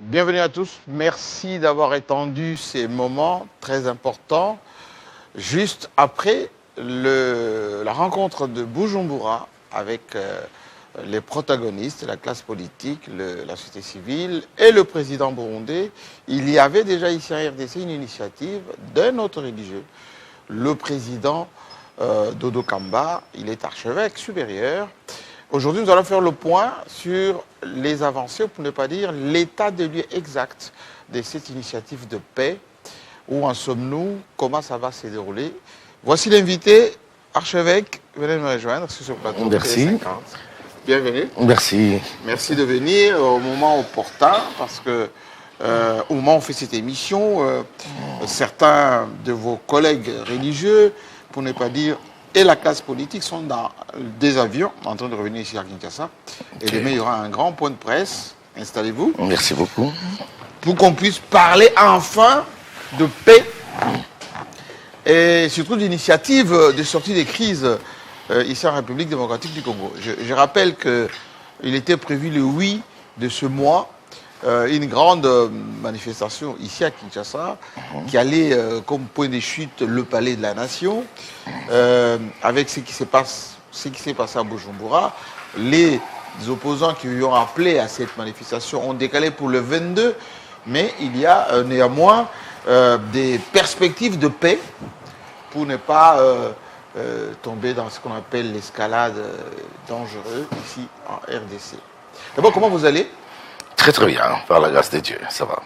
Bienvenue à tous. Merci d'avoir étendu ces moments très importants juste après la rencontre de Bujumbura avec les protagonistes, la classe politique, la société civile et le président burundais. Il y avait déjà ici en RDC une initiative d'un autre religieux, le président Dodo Kamba. Il est archevêque supérieur. Aujourd'hui, nous allons faire le point sur les avancées, pour ne pas dire l'état des lieux exact de cette initiative de paix. Où en sommes-nous? Comment ça va se dérouler? Voici l'invité, archevêque, venez me rejoindre sur ce plateau. Merci. Bienvenue. Merci. Merci de venir au moment opportun, parce que au moment où on fait cette émission, certains de vos collègues religieux, pour ne pas dire et la classe politique, sont dans des avions en train de revenir ici à Kinshasa. Et demain, il y aura un grand point de presse. Installez-vous. Merci beaucoup. Pour qu'on puisse parler enfin de paix et surtout d'initiatives de sortie des crises ici en République démocratique du Congo. Je rappelle qu'il était prévu le 8 de ce mois une grande manifestation ici à Kinshasa qui allait comme point de chute le palais de la nation avec ce qui s'est passé à Bujumbura. Les opposants qui lui ont appelé à cette manifestation ont décalé pour le 22, mais il y a néanmoins des perspectives de paix pour ne pas tomber dans ce qu'on appelle l'escalade dangereuse ici en RDC. D'abord, comment vous allez? Très très bien, par la grâce de Dieu, ça va.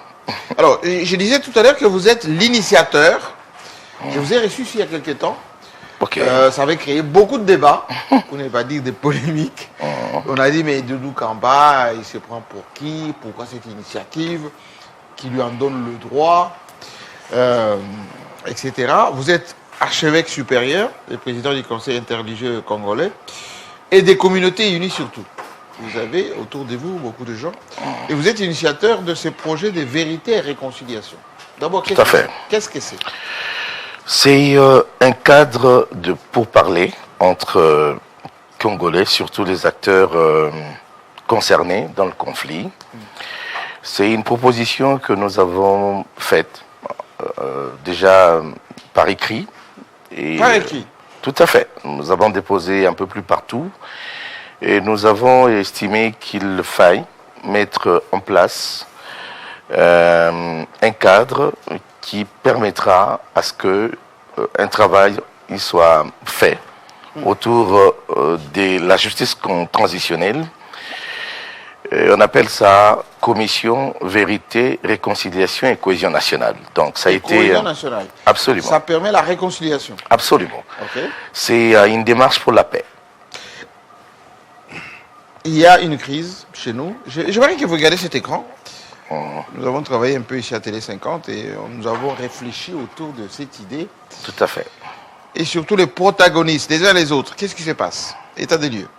Alors, je disais tout à l'heure que vous êtes l'initiateur. Je vous ai reçu ici il y a quelques temps. Ok. Ça avait créé beaucoup de débats, pour ne pas dire des polémiques. On a dit, mais Dodo Kamba, il se prend pour qui? Pourquoi cette initiative? Qui lui en donne le droit? Etc. Vous êtes archevêque supérieur, le président du Conseil interreligieux congolais, et des communautés unies surtout. Vous avez autour de vous beaucoup de gens. Et vous êtes initiateur de ces projets de vérité et réconciliation. D'abord, qu'est-ce que c'est? C'est un cadre de pourparlers entre Congolais, surtout les acteurs concernés dans le conflit. C'est une proposition que nous avons faite déjà par écrit. Par écrit? Tout à fait. Nous avons déposé un peu plus partout. Et nous avons estimé qu'il faille mettre en place un cadre qui permettra à ce que un travail il soit fait autour de la justice transitionnelle. Et on appelle ça Commission Vérité, Réconciliation et Cohésion Nationale. Donc ça a été cohésion nationale. Absolument. Ça permet la réconciliation. Absolument. Okay. C'est une démarche pour la paix. Il y a une crise chez nous. J'aimerais que vous regardiez cet écran. Nous avons travaillé un peu ici à Télé 50 et nous avons réfléchi autour de cette idée. Tout à fait. Et surtout les protagonistes, les uns les autres. Qu'est-ce qui se passe? État des lieux.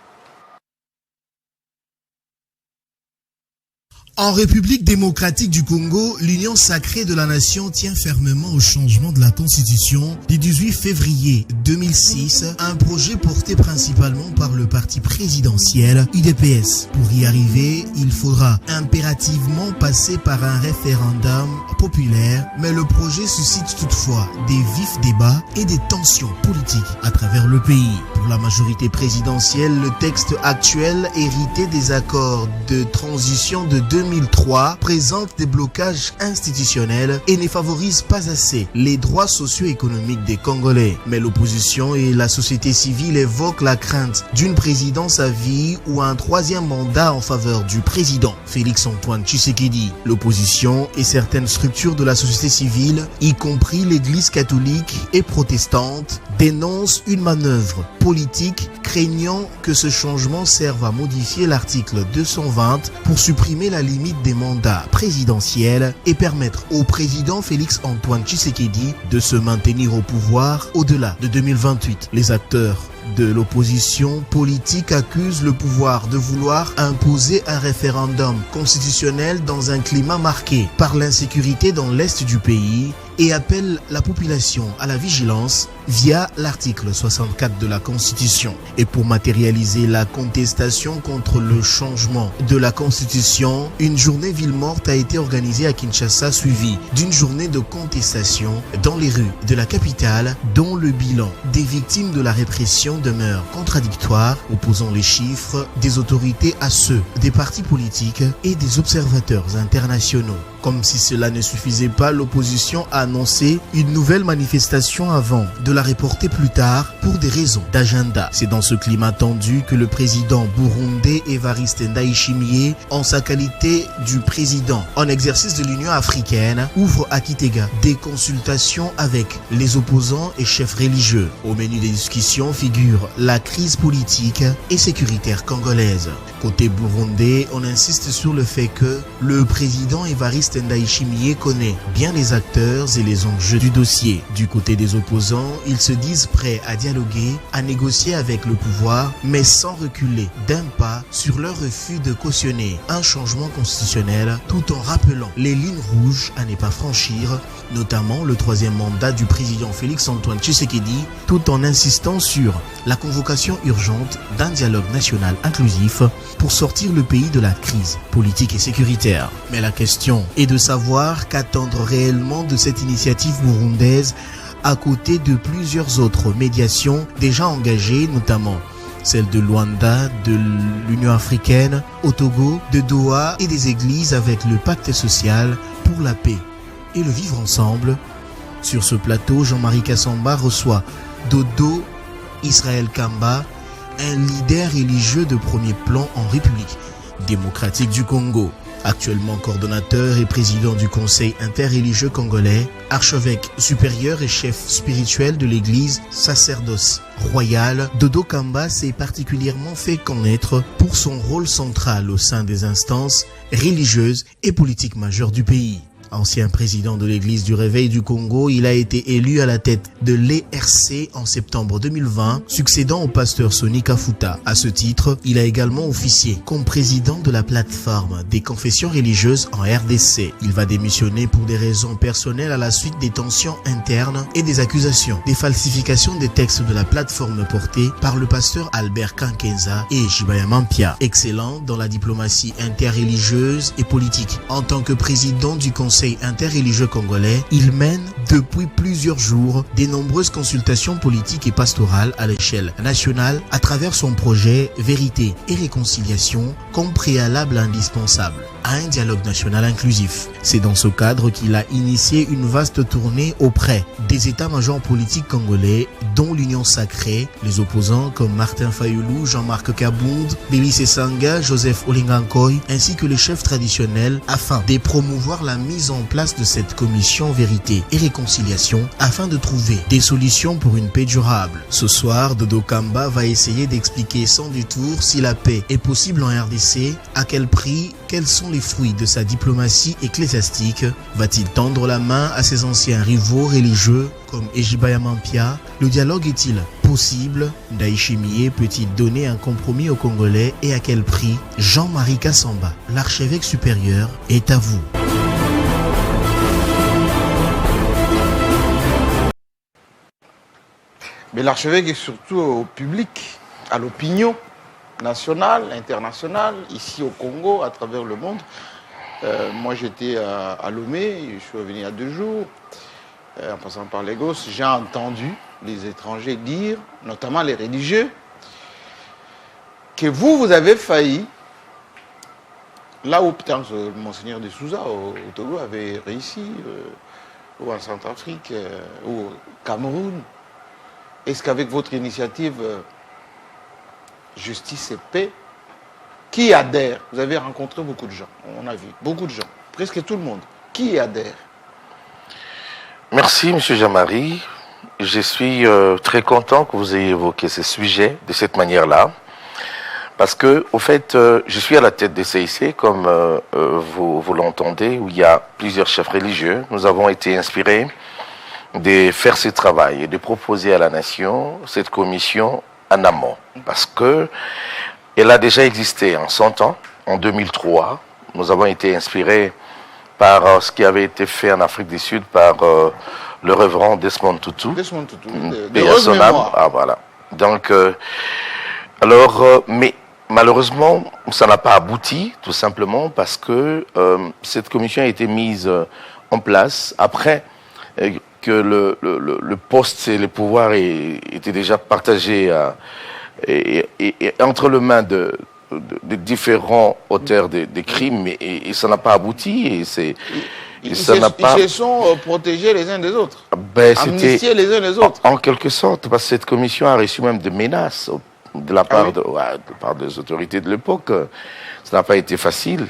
En République démocratique du Congo, l'Union sacrée de la nation tient fermement au changement de la Constitution du 18 février 2006, un projet porté principalement par le parti présidentiel UDPS. Pour y arriver, il faudra impérativement passer par un référendum populaire, mais le projet suscite toutefois des vifs débats et des tensions politiques à travers le pays. Pour la majorité présidentielle, le texte actuel, hérité des accords de transition de 2003, présente des blocages institutionnels et ne favorise pas assez les droits socio-économiques des Congolais. Mais l'opposition et la société civile évoquent la crainte d'une présidence à vie ou un troisième mandat en faveur du président Félix-Antoine Tshisekedi. L'opposition et certaines structures de la société civile, y compris l'Église catholique et protestante, dénoncent une manœuvre politique craignant que ce changement serve à modifier l'article 220 pour supprimer la limite des mandats présidentiels et permettre au président Félix-Antoine Tshisekedi de se maintenir au pouvoir au-delà de 2028. Les acteurs de l'opposition politique accusent le pouvoir de vouloir imposer un référendum constitutionnel dans un climat marqué par l'insécurité dans l'est du pays et appellent la population à la vigilance via l'article 64 de la Constitution. Et pour matérialiser la contestation contre le changement de la Constitution, une journée ville morte a été organisée à Kinshasa, suivie d'une journée de contestation dans les rues de la capitale, dont le bilan des victimes de la répression demeure contradictoire, opposant les chiffres des autorités à ceux des partis politiques et des observateurs internationaux. Comme si cela ne suffisait pas, l'opposition a annoncé une nouvelle manifestation avant de la reporter plus tard pour des raisons d'agenda. C'est dans ce climat tendu que le président burundais Evariste Ndayishimiye, en sa qualité du président en exercice de l'Union africaine, ouvre à Kitega des consultations avec les opposants et chefs religieux. Au menu des discussions figure la crise politique et sécuritaire congolaise. Côté burundais, on insiste sur le fait que le président Evariste Ndayishimiye connaît bien les acteurs et les enjeux du dossier. Du côté des opposants, ils se disent prêts à dialoguer, à négocier avec le pouvoir, mais sans reculer d'un pas sur leur refus de cautionner un changement constitutionnel, tout en rappelant les lignes rouges à ne pas franchir, notamment le 3e mandat du président Félix-Antoine Tshisekedi, tout en insistant sur la convocation urgente d'un dialogue national inclusif pour sortir le pays de la crise politique et sécuritaire. Mais la question est de savoir qu'attendre réellement de cette initiative burundaise à côté de plusieurs autres médiations déjà engagées, notamment celle de Luanda, de l'Union africaine, au Togo, de Doha et des églises avec le pacte social pour la paix et le vivre ensemble. Sur ce plateau, Jean-Marie Kassamba reçoit Dodo Israël Kamba, un leader religieux de premier plan en République démocratique du Congo. Actuellement coordonnateur et président du Conseil interreligieux congolais, archevêque supérieur et chef spirituel de l'église sacerdoce royal, Dodo Kamba s'est particulièrement fait connaître pour son rôle central au sein des instances religieuses et politiques majeures du pays. Ancien président de l'église du Réveil du Congo, il a été élu à la tête de l'ERC en septembre 2020, succédant au pasteur Sonny Kafuta. À ce titre, il a également officié comme président de la plateforme des confessions religieuses en RDC. Il va démissionner pour des raisons personnelles à la suite des tensions internes et des accusations des falsifications des textes de la plateforme portée par le pasteur Albert Kankenza et Jibaya Mampia, excellent dans la diplomatie interreligieuse et politique. En tant que président du Conseil interreligieux congolais, il mène depuis plusieurs jours de nombreuses consultations politiques et pastorales à l'échelle nationale à travers son projet Vérité et Réconciliation comme préalable indispensable à un dialogue national inclusif. C'est dans ce cadre qu'il a initié une vaste tournée auprès des états-majors politiques congolais, dont l'Union Sacrée, les opposants comme Martin Fayulu, Jean-Marc Kabound, Bélis Essanga, Joseph Olingankoy, ainsi que les chefs traditionnels, afin de promouvoir la mise en place de cette commission Vérité et Réconciliation afin de trouver des solutions pour une paix durable. Ce soir, Dodo Kamba va essayer d'expliquer sans détour si la paix est possible en RDC, à quel prix, quels sont les fruits de sa diplomatie ecclésiastique. Va-t-il tendre la main à ses anciens rivaux religieux comme Ejibaya Mampia? Le dialogue est-il possible? Ndayishimiye peut-il donner un compromis aux Congolais et à quel prix? Jean-Marie Kassamba, l'archevêque supérieur, est à vous. Mais l'archevêque est surtout au public, à l'opinion nationale, internationale, ici au Congo, à travers le monde. Moi, j'étais à Lomé, je suis revenu il y a 2 jours, en passant par Lagos. J'ai entendu les étrangers dire, notamment les religieux, que vous avez failli, là où peut-être Monseigneur de Souza au Togo avait réussi, ou en Centrafrique, ou au Cameroun. Est-ce qu'avec votre initiative Justice et Paix, qui adhère? Vous avez rencontré beaucoup de gens, on a vu, beaucoup de gens, presque tout le monde. Qui adhère? Merci, M. Jean-Marie. Je suis très content que vous ayez évoqué ce sujet de cette manière-là. Parce que, au fait, je suis à la tête des CIC, comme vous l'entendez, où il y a plusieurs chefs religieux. Nous avons été inspirés de faire ce travail et de proposer à la nation cette commission en amont. Parce que elle a déjà existé en 100 ans, en 2003. Nous avons été inspirés par ce qui avait été fait en Afrique du Sud par le révérend Desmond Tutu. Desmond Tutu, Paix à son âme. Ah, voilà. Donc, mais malheureusement, ça n'a pas abouti, tout simplement parce que cette commission a été mise en place après que le poste et le pouvoir étaient déjà partagés et entre les mains de différents auteurs des crimes, et ça n'a pas abouti. Et ils se sont protégés les uns des autres, amnistiés les uns les autres. En quelque sorte, parce que cette commission a reçu même des menaces de la part, de la part des autorités de l'époque. Ça n'a pas été facile.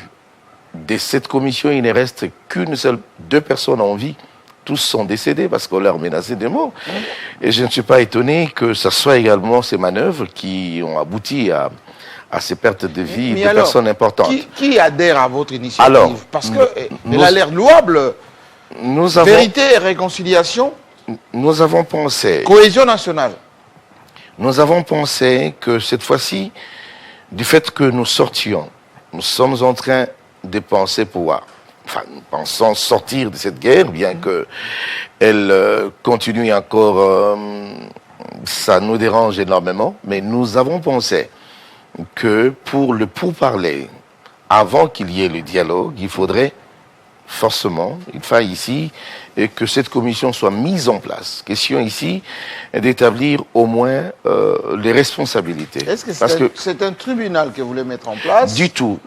De cette commission, il ne reste qu'une seule, 2 personnes en vie. Tous sont décédés parce qu'on leur menaçait de mort. Et je ne suis pas étonné que ce soit également ces manœuvres qui ont abouti à ces pertes de vie de personnes importantes. Qui adhère à votre initiative? Alors, parce qu'elle a l'air louable. Vérité et réconciliation. Nous avons pensé. Cohésion nationale. Nous avons pensé que cette fois-ci, du fait que nous sortions, nous sommes en train de penser pouvoir. Enfin, nous pensons sortir de cette guerre, bien qu'elle continue encore. Ça nous dérange énormément, mais nous avons pensé que pour le pourparler, avant qu'il y ait le dialogue, il faudrait forcément, il faille ici, que cette commission soit mise en place. Question ici d'établir au moins les responsabilités. Est-ce que c'est un tribunal que vous voulez mettre en place? Du tout,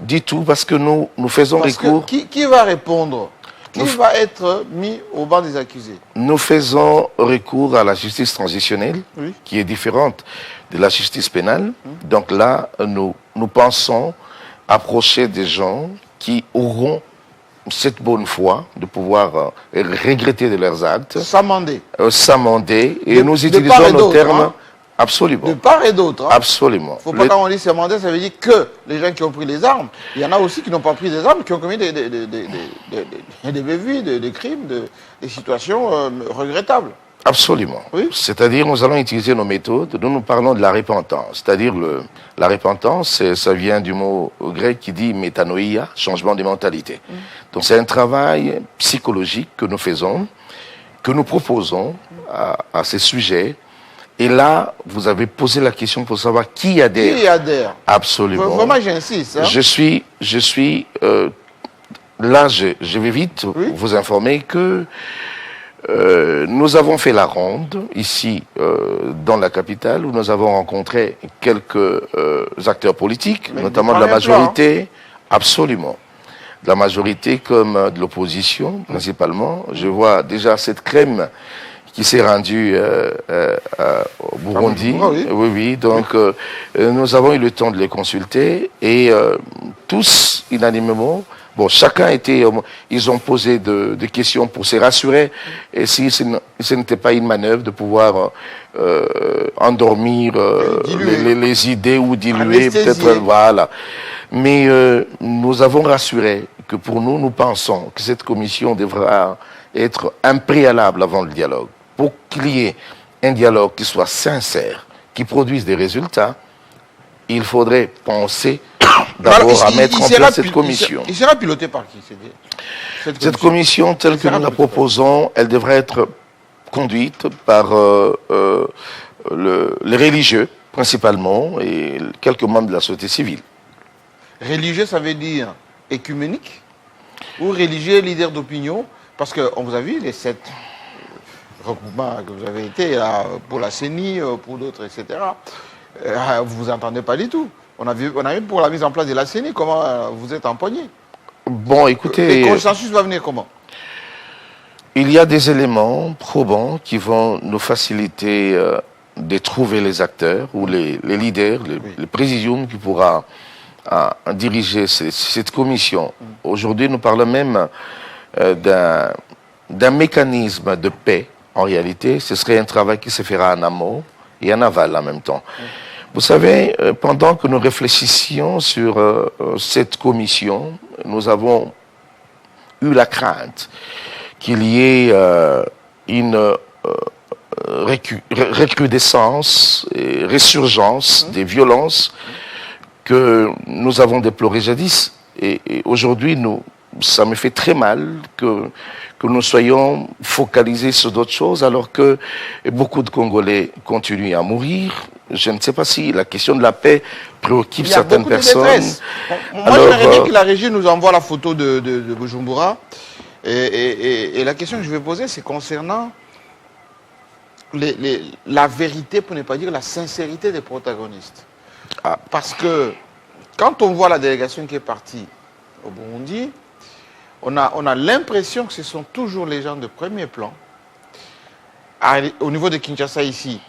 parce que nous faisons recours. Qui va répondre? Qui va être mis au banc des accusés? Nous faisons recours à la justice transitionnelle, qui est différente de la justice pénale. Donc là, nous pensons approcher des gens qui auront cette bonne foi de pouvoir regretter de leurs actes. S'amender. Et nous utilisons nos termes. Absolument. De part et d'autre. Absolument. Il ne faut pas, quand on dit s'amender, ça veut dire que les gens qui ont pris les armes, il y en a aussi qui n'ont pas pris des armes, qui ont commis des bévues, des crimes, des situations regrettables. Absolument. Oui. C'est-à-dire, nous allons utiliser nos méthodes. Nous parlons de la repentance. C'est-à-dire, la repentance, ça vient du mot grec qui dit métanoïa, changement de mentalité. Donc, c'est un travail psychologique que nous faisons, que nous proposons à ces sujets. Et là, vous avez posé la question pour savoir qui adhère. Qui adhère? Absolument. Vraiment, j'insiste. Hein? Je suis là, je vais vite vous informer que nous avons fait la ronde ici dans la capitale où nous avons rencontré quelques acteurs politiques, notamment de la majorité, absolument. De la majorité comme de l'opposition principalement. Je vois déjà cette crème qui s'est rendue au Burundi. Oui. Donc nous avons eu le temps de les consulter et tous unanimement. Bon, chacun ils ont posé des questions pour se rassurer et si ce n'était pas une manœuvre de pouvoir endormir les idées ou diluer, peut-être, voilà. Mais nous avons rassuré que pour nous, nous pensons que cette commission devra être un préalable avant le dialogue. Pour qu'il y ait un dialogue qui soit sincère, qui produise des résultats, il faudrait penser d'abord à mettre en place cette commission. Il sera piloté par qui? Cette commission, telle que nous la proposons, elle devrait être conduite par les religieux, principalement, et quelques membres de la société civile. Religieux, ça veut dire écuménique? Ou religieux, leader d'opinion? Parce qu'on vous a vu, les 7 regroupements que vous avez été, là, pour la CENI, pour d'autres, etc., vous ne vous entendez pas du tout. On a vu pour la mise en place de la CENI, comment vous êtes empoigné. Bon, écoutez... Le consensus va venir comment? Il y a des éléments probants qui vont nous faciliter de trouver les acteurs ou les leaders, le présidium qui pourra diriger cette commission. Aujourd'hui, nous parlons même d'un mécanisme de paix. En réalité, ce serait un travail qui se fera en amont et en aval en même temps. Vous savez, pendant que nous réfléchissions sur cette commission, nous avons eu la crainte qu'il y ait une recrudescence et résurgence des violences que nous avons déplorées jadis. Et aujourd'hui, nous ça me fait très mal que nous soyons focalisés sur d'autres choses alors que beaucoup de Congolais continuent à mourir. Je ne sais pas si la question de la paix préoccupe certaines personnes. Moi, j'aimerais bien que la régie nous envoie la photo de Bujumbura. Et la question que je vais poser, c'est concernant la vérité, pour ne pas dire la sincérité des protagonistes. Parce que quand on voit la délégation qui est partie au Burundi, on a l'impression que ce sont toujours les gens de premier plan. Au niveau de Kinshasa ici,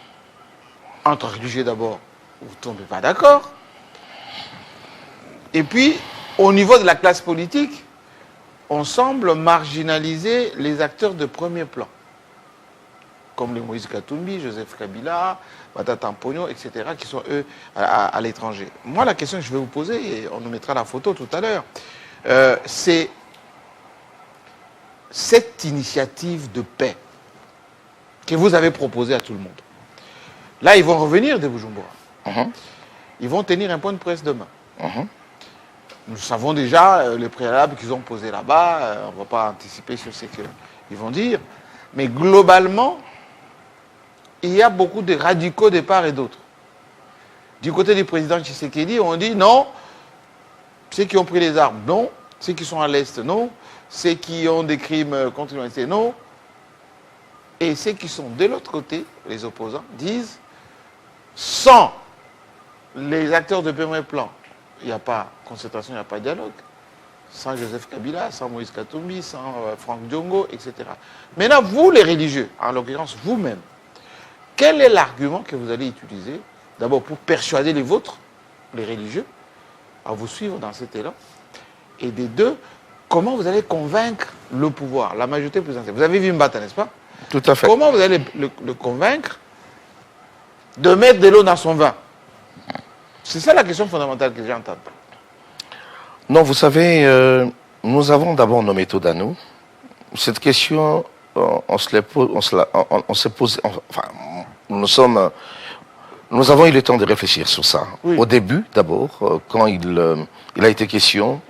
entre réfugiés d'abord, vous ne tombez pas d'accord. Et puis, au niveau de la classe politique, on semble marginaliser les acteurs de premier plan, comme les Moïse Katumbi, Joseph Kabila, Matata Mponyo, etc., qui sont, eux, à l'étranger. Moi, la question que je vais vous poser, et on nous mettra la photo tout à l'heure, c'est cette initiative de paix que vous avez proposée à tout le monde. Là, ils vont revenir de Bujumbura. Ils vont tenir un point de presse demain. Nous savons déjà les préalables qu'ils ont posés là-bas. On ne va pas anticiper sur ce qu'ils vont dire. Mais globalement, il y a beaucoup de radicaux de part et d'autre. Du côté du président Tshisekedi, on dit non, ceux qui ont pris les armes, non. Ceux qui sont à l'Est, non. Ceux qui ont des crimes contre l'humanité, non. Et ceux qui sont de l'autre côté, les opposants, disent sans les acteurs de premier plan, il n'y a pas concertation, il n'y a pas dialogue. Sans Joseph Kabila, sans Moïse Katumbi, sans Franck Diongo, etc. Maintenant, vous les religieux, en l'occurrence vous-même, quel est l'argument que vous allez utiliser, d'abord pour persuader les vôtres, les religieux, à vous suivre dans cet élan, et des deux, comment vous allez convaincre le pouvoir, la majorité présidentielle. Vous avez vu Mbata, n'est-ce pas? Tout à fait. Comment vous allez le convaincre de mettre de l'eau dans son vin? C'est ça la question fondamentale que j'entends. Non, vous savez, nous avons d'abord nos méthodes à nous. Cette question, on s'est posé, enfin, nous avons eu le temps de réfléchir sur ça. Oui. Au début, d'abord, quand il a été question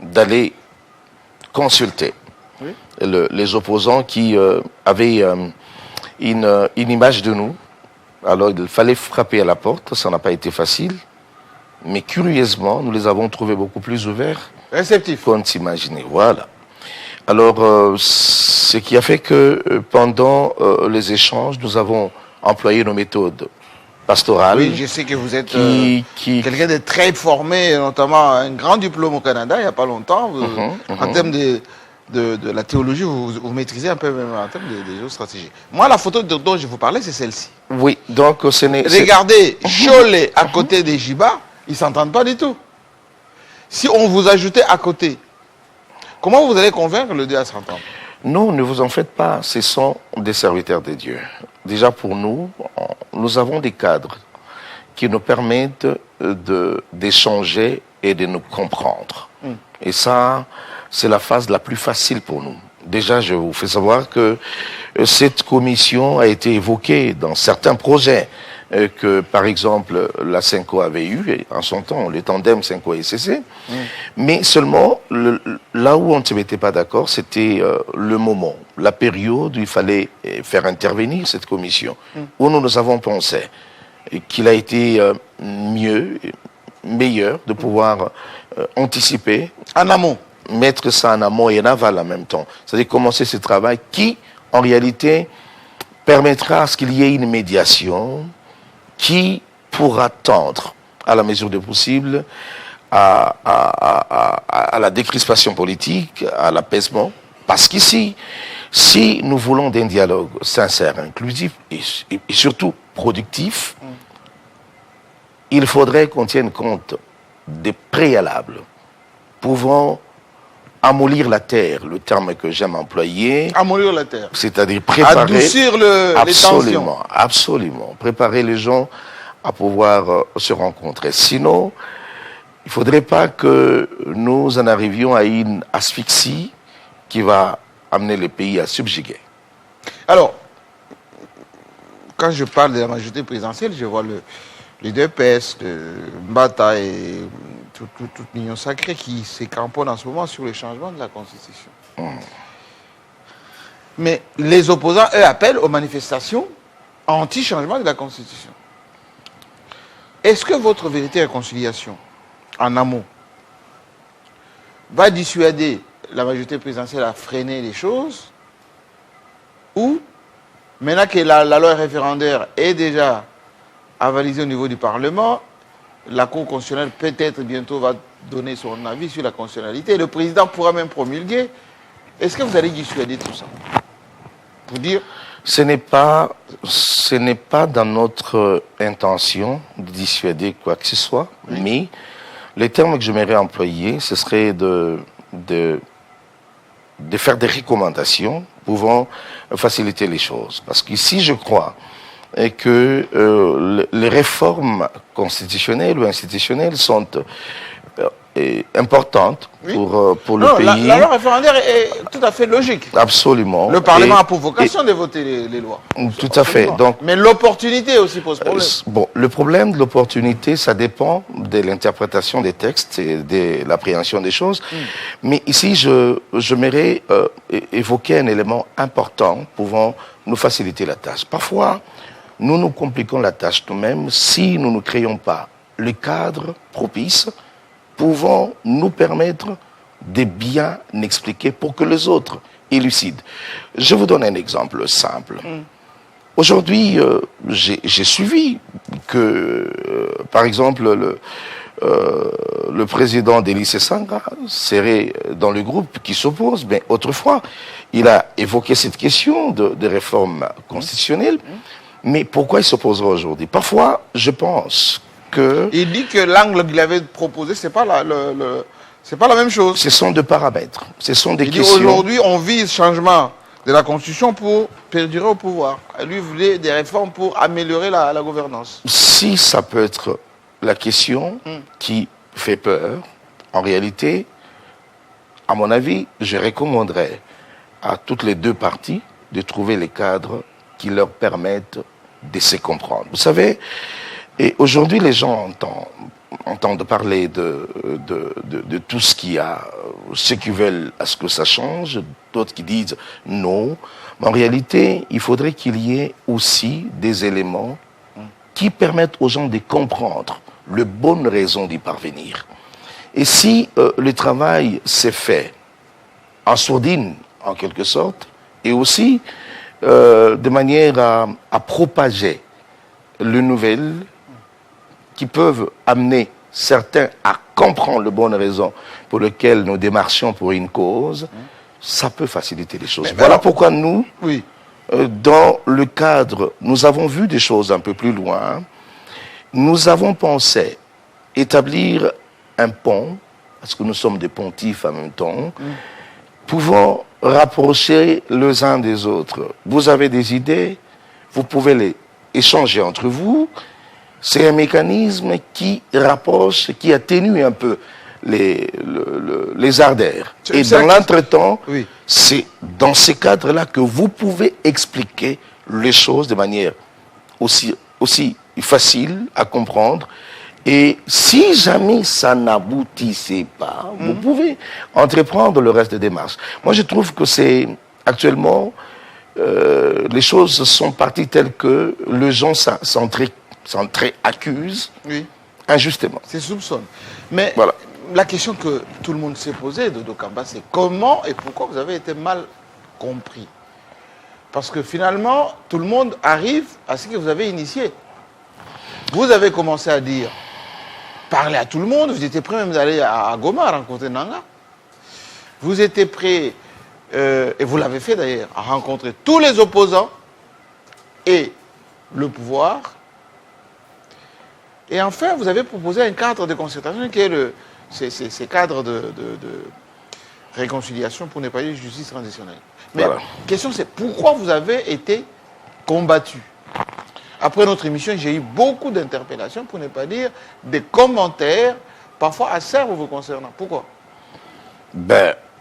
d'aller consulter les opposants qui avaient une image de nous. Alors, il fallait frapper à la porte, ça n'a pas été facile. Mais curieusement, nous les avons trouvés beaucoup plus ouverts. Réceptifs. Qu'on s'imaginait. Voilà. Alors, ce qui a fait que pendant les échanges, nous avons employé nos méthodes pastorales. Oui, je sais que vous êtes quelqu'un de très formé, notamment un grand diplôme au Canada, il n'y a pas longtemps. En termes de la théologie, vous maîtrisez un peu même en termes de géostratégie. Moi, la photo dont je vous parlais, c'est celle-ci. Oui, donc ce n'est... Regardez, Cholet à côté des Jiba, ils ne s'entendent pas du tout. Si on vous ajoutait à côté, comment vous allez convaincre le Dieu à s'entendre? Non, ne vous en faites pas, ce sont des serviteurs de Dieu. Déjà pour nous, nous avons des cadres qui nous permettent d'échanger et de nous comprendre. Et ça, c'est la phase la plus facile pour nous. Déjà, je vous fais savoir que cette commission a été évoquée dans certains projets que, par exemple, la Senko avait eu en son temps, le tandem Senko-SCC. Mais seulement, là où on ne se mettait pas d'accord, c'était le moment, la période où il fallait faire intervenir cette commission, où nous avons pensé qu'il a été meilleur de pouvoir anticiper. En amont. Mettre ça en amont et en aval en même temps. C'est-à-dire commencer ce travail qui, en réalité, permettra à ce qu'il y ait une médiation qui pourra tendre, à la mesure du possible, à la décrispation politique, à l'apaisement. Parce qu'ici, si nous voulons d'un dialogue sincère, inclusif et surtout productif, il faudrait qu'on tienne compte des préalables pouvant amollir la terre, le terme que j'aime employer. Amollir la terre. C'est-à-dire préparer... Adoucir les tensions. Absolument. Préparer les gens à pouvoir se rencontrer. Sinon, il ne faudrait pas que nous en arrivions à une asphyxie qui va amener le pays à subjuguer. Alors, quand je parle de la majorité présidentielle, je vois les deux PS, Mbata et toute l'union sacrée qui s'écramponne en ce moment sur le changement de la Constitution. Mais les opposants, eux, appellent aux manifestations anti-changement de la Constitution. Est-ce que votre vérité et réconciliation, en amont, va dissuader la majorité présidentielle à freiner les choses, ou, maintenant que la loi référendaire est déjà avalisée au niveau du Parlement, la Cour constitutionnelle peut-être bientôt va donner son avis sur la constitutionnalité, et le président pourra même promulguer. Est-ce que vous allez dissuader tout ça? Pour dire... Ce n'est pas dans notre intention de dissuader quoi que ce soit, oui. Mais les termes que j'aimerais employer, ce serait de faire des recommandations pouvant faciliter les choses. Parce qu'ici, je crois que les réformes constitutionnelles ou institutionnelles sont importantes, oui. Pour le pays. La loi référendaire est tout à fait logique. Absolument. Le Parlement a pour vocation de voter les lois. Tout à fait. Donc, mais l'opportunité aussi pose problème. Bon, le problème de l'opportunité, ça dépend de l'interprétation des textes et de l'appréhension des choses. Mais ici, j'aimerais évoquer un élément important pouvant nous faciliter la tâche. Parfois, nous nous compliquons la tâche nous-mêmes si nous ne créons pas le cadre propice pouvant nous permettre de bien expliquer pour que les autres élucident. Je vous donne un exemple simple. Aujourd'hui, j'ai suivi que, par exemple, le président d'Élysée Sanga serait dans le groupe qui s'oppose, mais autrefois, il a évoqué cette question de réforme constitutionnelle. Mais pourquoi il s'opposera aujourd'hui? Parfois, je pense que... Il dit que l'angle qu'il avait proposé, c'est pas c'est pas la même chose. Ce sont deux paramètres. Ce sont des questions... Aujourd'hui, on vise changement de la Constitution pour perdurer au pouvoir. Lui voulait des réformes pour améliorer la gouvernance. Si ça peut être la question qui fait peur, en réalité, à mon avis, je recommanderais à toutes les deux parties de trouver les cadres qui leur permettent de se comprendre. Vous savez, et aujourd'hui les gens entendent parler de tout ce qu'il y a, ceux qui veulent à ce que ça change, d'autres qui disent non. Mais en réalité, il faudrait qu'il y ait aussi des éléments qui permettent aux gens de comprendre les bonnes raisons d'y parvenir. Et si le travail s'est fait en sourdine, en quelque sorte, et aussi de manière à propager les nouvelles qui peuvent amener certains à comprendre les bonnes raisons pour lesquelles nous démarchons pour une cause, ça peut faciliter les choses. Voilà pourquoi nous, dans le cadre, nous avons vu des choses un peu plus loin. Nous avons pensé établir un pont, parce que nous sommes des pontifes en même temps, pouvant rapprocher les uns des autres. Vous avez des idées, vous pouvez les échanger entre vous. C'est un mécanisme qui rapproche, qui atténue un peu les ardeurs. Et dans l'entretemps, c'est dans ces cadres-là que vous pouvez expliquer les choses de manière aussi facile à comprendre. Et si jamais ça n'aboutissait pas, vous pouvez entreprendre le reste des démarches. Moi, je trouve que c'est actuellement, les choses sont parties telles que les gens accusent injustement. C'est soupçonne. Mais voilà. La question que tout le monde s'est posée, Dodo Kamba, c'est comment et pourquoi vous avez été mal compris? Parce que finalement, tout le monde arrive à ce que vous avez initié. Vous avez commencé à dire, parler à tout le monde, vous étiez prêt même d'aller à Goma rencontrer Nanga. Vous étiez prêt, et vous l'avez fait d'ailleurs, à rencontrer tous les opposants et le pouvoir. Et enfin, vous avez proposé un cadre de concertation qui est ces cadres de réconciliation, pour ne pas dire justice transitionnelle. Mais la question c'est pourquoi vous avez été combattu? Après notre émission, j'ai eu beaucoup d'interpellations, pour ne pas dire des commentaires, parfois acerbes vous concernant. Pourquoi?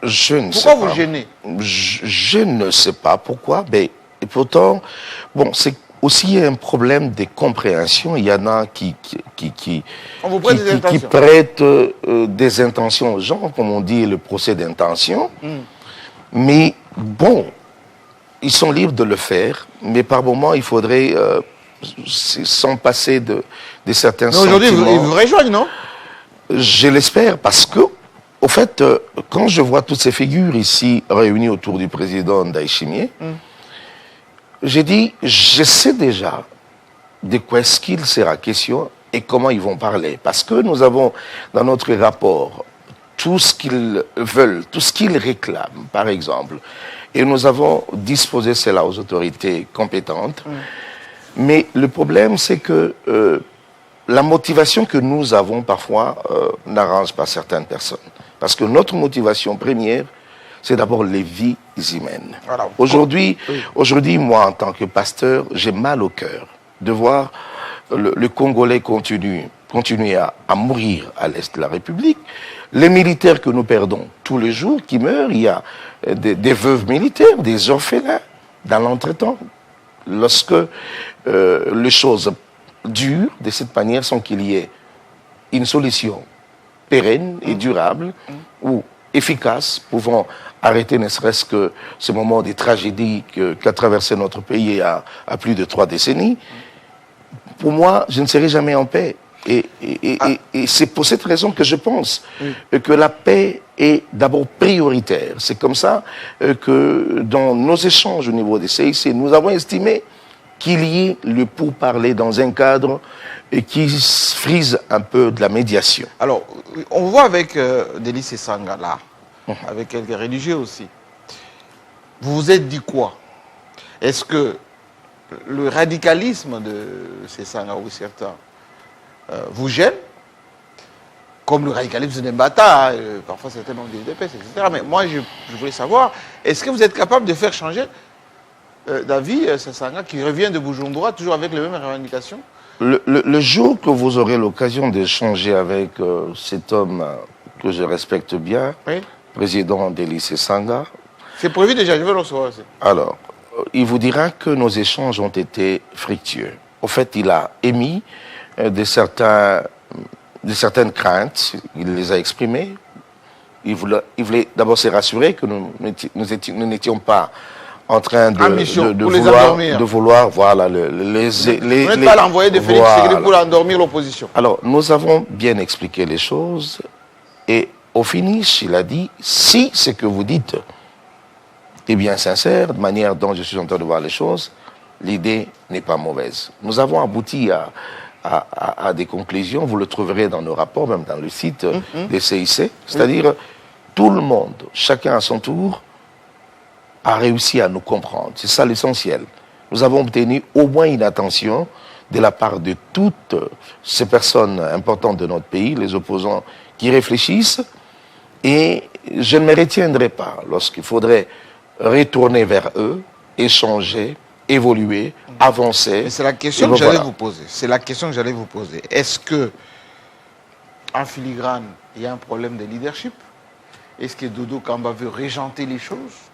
Je ne sais pourquoi vous gênez? Je ne sais pas pourquoi, mais et pourtant, bon, c'est aussi un problème de compréhension. Il y en a qui On vous prête des intentions. prêtent des intentions aux gens, comme on dit, le procès d'intention. Mais bon, ils sont libres de le faire, mais par moment, il faudrait s'en passer de certains sentiments. Aujourd'hui, ils vous rejoignent, non? Je l'espère, parce que, au fait, quand je vois toutes ces figures ici réunies autour du président Ndayishimiye, j'ai dit, je sais déjà de quoi est-ce qu'il sera question et comment ils vont parler. Parce que nous avons dans notre rapport tout ce qu'ils veulent, tout ce qu'ils réclament, par exemple. Et nous avons disposé cela aux autorités compétentes. Mais le problème, c'est que la motivation que nous avons parfois n'arrange pas certaines personnes. Parce que notre motivation première, c'est d'abord les vies humaines. Voilà. Aujourd'hui, moi, en tant que pasteur, j'ai mal au cœur de voir le Congolais continuer à mourir à l'est de la République. Les militaires que nous perdons tous les jours, qui meurent, il y a des veuves militaires, des orphelins dans l'entretemps. Lorsque les choses durent de cette manière sans qu'il y ait une solution pérenne et durable ou efficace, pouvant arrêter ne serait-ce que ce moment de tragédie qu'a traversé notre pays à plus de 3 décennies, pour moi, je ne serai jamais en paix. Et c'est pour cette raison que je pense que la paix est d'abord prioritaire. C'est comme ça que dans nos échanges au niveau des CIC, nous avons estimé qu'il y ait le pourparler dans un cadre qui frise un peu de la médiation. Alors, on voit avec Délice Sanga là, avec quelques religieux aussi. Vous vous êtes dit quoi? Est-ce que le radicalisme de Sanga ou certains vous gêne, comme le radicalisme de Mbata, parfois certains ont des DPS, etc. Mais moi, je voulais savoir, est-ce que vous êtes capable de faire changer d'avis Sanga qui revient de Bujumbura, toujours avec les mêmes revendications? Le jour que vous aurez l'occasion d'échanger avec cet homme que je respecte bien, président Délice Sanga. C'est prévu déjà, je vais le recevoir aussi. Alors, il vous dira que nos échanges ont été fructueux. Au fait, il a émis de certaines craintes, il les a exprimées. Il voulait d'abord se rassurer que nous n'étions pas en train de vouloir voilà, vous n'êtes pas l'envoyé de Félix Tshisekedi pour endormir l'opposition. Alors, nous avons bien expliqué les choses et au finish, il a dit, si ce que vous dites est bien sincère, de manière dont je suis en train de voir les choses, l'idée n'est pas mauvaise. Nous avons abouti à des conclusions, vous le trouverez dans nos rapports, même dans le site des CIC, c'est-à-dire tout le monde, chacun à son tour, a réussi à nous comprendre. C'est ça l'essentiel. Nous avons obtenu au moins une attention de la part de toutes ces personnes importantes de notre pays, les opposants qui réfléchissent, et je ne me retiendrai pas lorsqu'il faudrait retourner vers eux, échanger, évoluer, avancer. C'est la question que j'allais vous poser. C'est la question que j'allais vous poser. Est-ce que, en filigrane, il y a un problème de leadership? Est-ce que Dodo Kamba veut régenter les choses?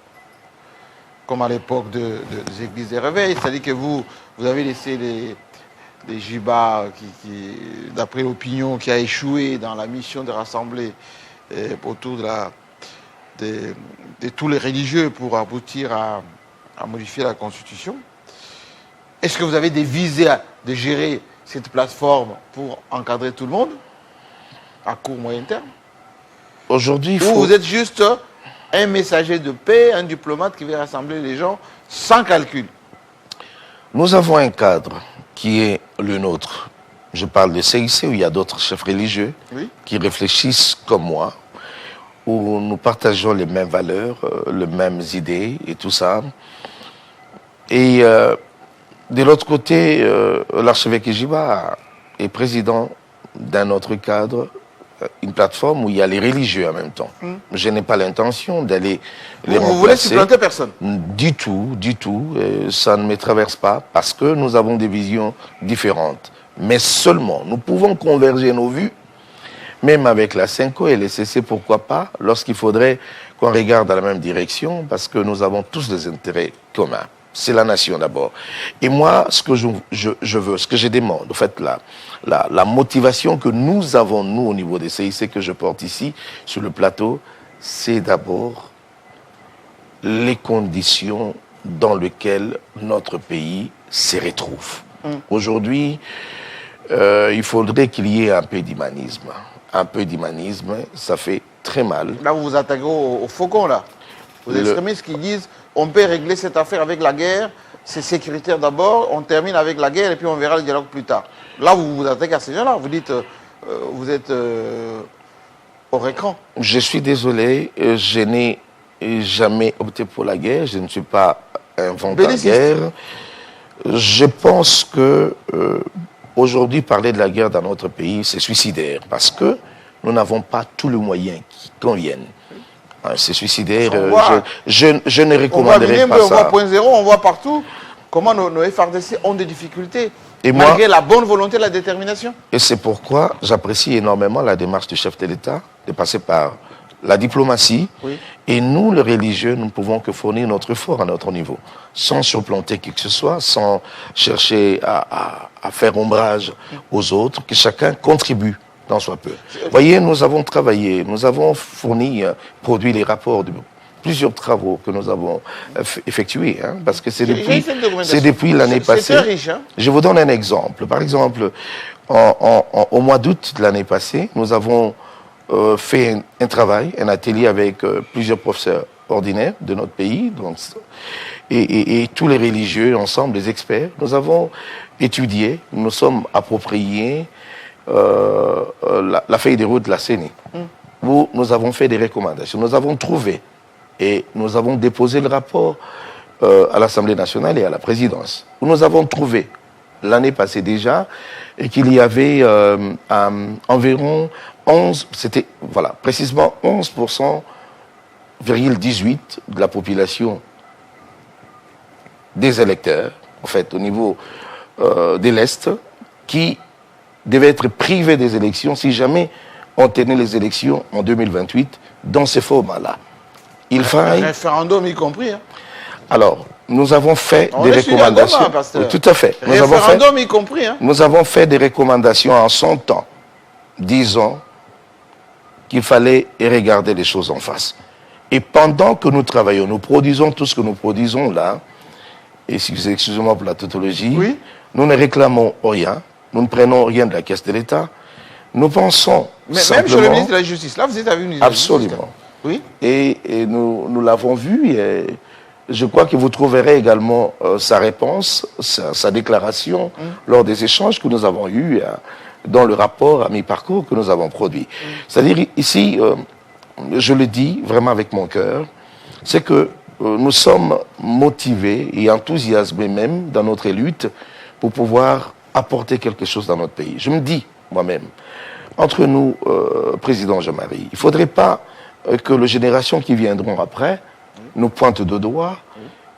Comme à l'époque des églises des réveils, c'est-à-dire que vous avez laissé des Jiba d'après l'opinion, qui a échoué dans la mission de rassembler autour de tous les religieux pour aboutir à modifier la Constitution. Est-ce que vous avez des visées de gérer cette plateforme pour encadrer tout le monde à court moyen terme? Aujourd'hui, ou vous êtes juste un messager de paix, un diplomate qui veut rassembler les gens sans calcul? Nous avons un cadre qui est le nôtre. Je parle de CIC où il y a d'autres chefs religieux qui réfléchissent comme moi, où nous partageons les mêmes valeurs, les mêmes idées et tout ça. Et de l'autre côté, l'archevêque Jiba est président d'un autre cadre, une plateforme où il y a les religieux en même temps. Je n'ai pas l'intention d'aller les remplacer. Vous voulez supplanter personne? Du tout, du tout. Ça ne me traverse pas parce que nous avons des visions différentes. Mais seulement, nous pouvons converger nos vues, même avec la CENCO et les CC, pourquoi pas, lorsqu'il faudrait qu'on regarde dans la même direction, parce que nous avons tous des intérêts communs. c'est la nation d'abord. Et moi, ce que je veux, ce que je demande, en fait, la motivation que nous avons, nous, au niveau des CIC que je porte ici, sur le plateau, c'est d'abord les conditions dans lesquelles notre pays se retrouve. Aujourd'hui, il faudrait qu'il y ait un peu d'humanisme. Un peu d'humanisme, ça fait très mal. Là, vous vous attaquez au faucon, là. Aux extrémistes qui disent on peut régler cette affaire avec la guerre, c'est sécuritaire d'abord, on termine avec la guerre et puis on verra le dialogue plus tard. Là, vous vous attaquez à ces gens-là. Vous dites vous êtes hors écran. Je suis désolé, je n'ai jamais opté pour la guerre, je ne suis pas un vendeur de guerre. Je pense que aujourd'hui, parler de la guerre dans notre pays, c'est suicidaire parce que nous n'avons pas tous les moyens qui conviennent. C'est suicidaire. Je ne recommanderais pas ça. On voit 0.0, on voit partout comment nos FRDC ont des difficultés. Et malgré la bonne volonté et la détermination. Et c'est pourquoi j'apprécie énormément la démarche du chef de l'État de passer par la diplomatie. Oui. Et nous, les religieux, nous ne pouvons que fournir notre effort à notre niveau, sans surplanter qui que ce soit, sans chercher à faire ombrage aux autres, que chacun contribue dans soi peu. Vous voyez, nous avons travaillé, nous avons fourni, produit les rapports de plusieurs travaux que nous avons effectués, hein, parce que c'est depuis l'année passée. C'est très riche. Hein? Je vous donne un exemple. Par exemple, au mois d'août de l'année passée, nous avons fait un travail, un atelier avec plusieurs professeurs ordinaires de notre pays, donc, et tous les religieux ensemble, les experts. Nous avons étudié, nous sommes appropriés la feuille de route de la CENI, où nous avons fait des recommandations. Nous avons trouvé et nous avons déposé le rapport à l'Assemblée nationale et à la présidence, où nous avons trouvé l'année passée déjà et qu'il y avait environ 11, c'était voilà, précisément 11,18% de la population des électeurs, en fait, au niveau de l'Est, qui devait être privés des élections si jamais on tenait les élections en 2028 dans ces formats-là. Il faille... Un référendum y compris. Hein. Alors, nous avons fait des recommandations. Oui, tout à fait. Référendum y compris. Hein. Nous avons fait des recommandations en son temps, disant qu'il fallait regarder les choses en face. Et pendant que nous travaillons, nous produisons tout ce que nous produisons là, et excusez-moi pour la tautologie, oui. Nous ne réclamons rien, nous ne prenons rien de la caisse de l'État, nous pensons simplement... Même sur le ministre de la Justice, là vous êtes à ministre absolument. De la Justice. Oui. Et nous l'avons vu, et je crois que vous trouverez également sa réponse, sa déclaration lors des échanges que nous avons eus dans le rapport à mi-parcours que nous avons produit. C'est-à-dire ici, je le dis vraiment avec mon cœur, c'est que nous sommes motivés et enthousiasmés même dans notre lutte pour pouvoir apporter quelque chose dans notre pays. Je me dis moi-même, entre nous, Président Jean-Marie, il ne faudrait pas que les générations qui viendront après nous pointent de doigts.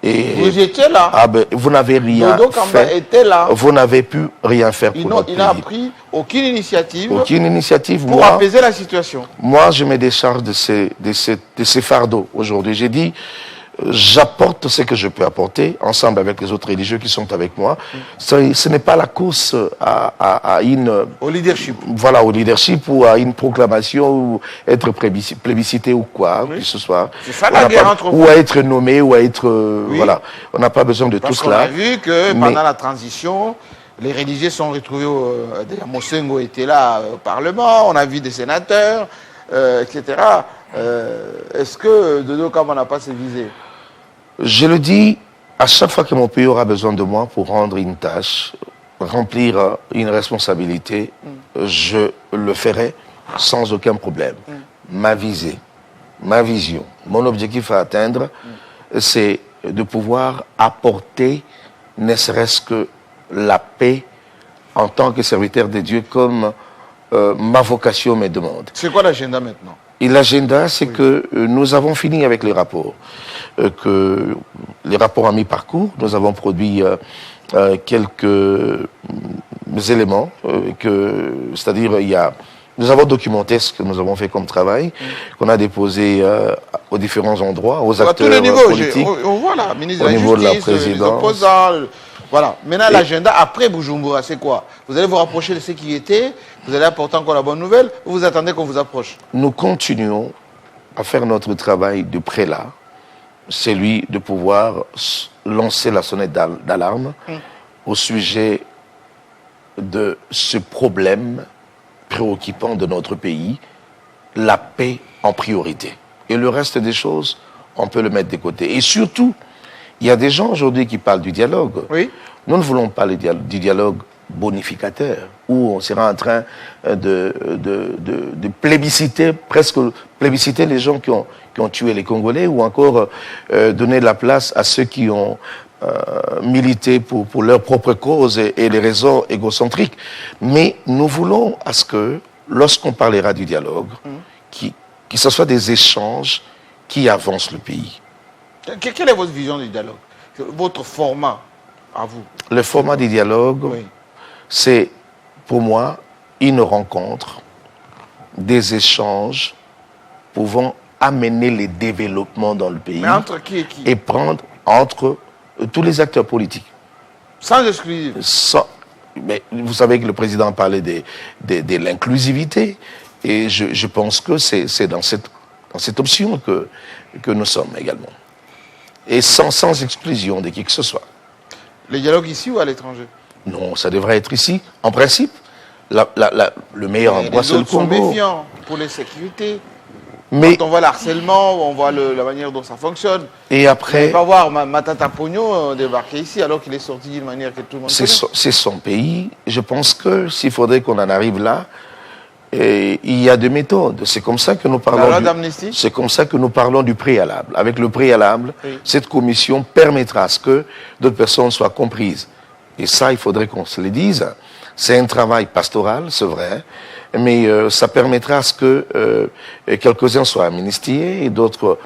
Et vous étiez là. Ah ben, vous n'avez rien fait. Était là. Vous n'avez pu rien faire pour notre pays. Il n'a pris aucune initiative. Aucune initiative. Pour apaiser la situation. Moi, je me décharge de ces fardeaux aujourd'hui. J'ai dit, j'apporte ce que je peux apporter, ensemble avec les autres religieux qui sont avec moi. Ce n'est pas la course au leadership. Voilà, au leadership ou à une proclamation ou être plébiscité ou quoi, que ce soit. C'est ça la guerre entre vous. Ou à être nommé ou à être... Voilà, on n'a pas besoin de tout cela. On a vu que pendant la transition, les religieux sont retrouvés, Mosengo était là au Parlement, on a vu des sénateurs, etc. Est-ce que Dodo Kama n'a pas ses visées? Je le dis, à chaque fois que mon pays aura besoin de moi pour rendre une tâche, remplir une responsabilité, je le ferai sans aucun problème. Ma visée, ma vision, mon objectif à atteindre, c'est de pouvoir apporter, ne serait-ce que la paix en tant que serviteur de Dieu, comme ma vocation me demande. C'est quoi l'agenda maintenant? Et l'agenda, c'est que nous avons fini avec les rapports. Les rapports à mi-parcours, nous avons produit quelques éléments, c'est-à-dire nous avons documenté ce que nous avons fait comme travail, qu'on a déposé aux différents endroits, aux À acteurs tous les niveaux, politiques, on voit là, ministre au de la niveau de la Justice, les présidence. opposants. Voilà. Maintenant, l'agenda après Bujumbura, c'est quoi? Vous allez vous rapprocher de ceux qui y étaient, vous allez apporter encore la bonne nouvelle, ou vous attendez qu'on vous approche? Nous continuons à faire notre travail de prélat, celui de pouvoir lancer la sonnette d'alarme au sujet de ce problème préoccupant de notre pays, la paix en priorité. Et le reste des choses, on peut le mettre de côté. Et surtout, il y a des gens aujourd'hui qui parlent du dialogue. Oui. Nous ne voulons pas du dialogue bonificateur, où on sera en train de plébisciter, presque plébisciter les gens qui ont tué les Congolais, ou encore donner de la place à ceux qui ont milité pour leur propre cause et les raisons égocentriques. Mais nous voulons à ce que, lorsqu'on parlera du dialogue, que ce soit des échanges qui avancent le pays. Quelle est votre vision du dialogue? Votre format à vous? Le format du dialogue, Oui. c'est pour moi une rencontre, des échanges pouvant amener les développements dans le pays. Mais entre qui et qui? Et prendre entre tous les acteurs politiques. Sans exclusif. Mais vous savez que le président parlait de l'inclusivité, et je pense que c'est dans cette option que nous sommes également. Et sans exclusion de qui que ce soit. Le dialogue ici ou à l'étranger? Non, ça devrait être ici. En principe, le meilleur endroit, c'est le Les autres sont Congo. méfiants pour les sécurités. Mais, Quand on voit le harcèlement, on voit la manière dont ça fonctionne. et On après, ne va voir Matata Pogno débarquer ici alors qu'il est sorti d'une manière que tout le monde connaît. c'est son pays. Je pense que s'il faudrait qu'on en arrive là, il y a des méthodes. C'est comme ça que nous parlons. La loi d'amnistie? C'est comme ça que nous parlons du préalable. Avec le préalable, Oui. cette commission permettra à ce que d'autres personnes soient comprises. Et ça, il faudrait qu'on se le dise. C'est un travail pastoral, c'est vrai, mais ça permettra à ce que quelques-uns soient amnistiés et d'autres,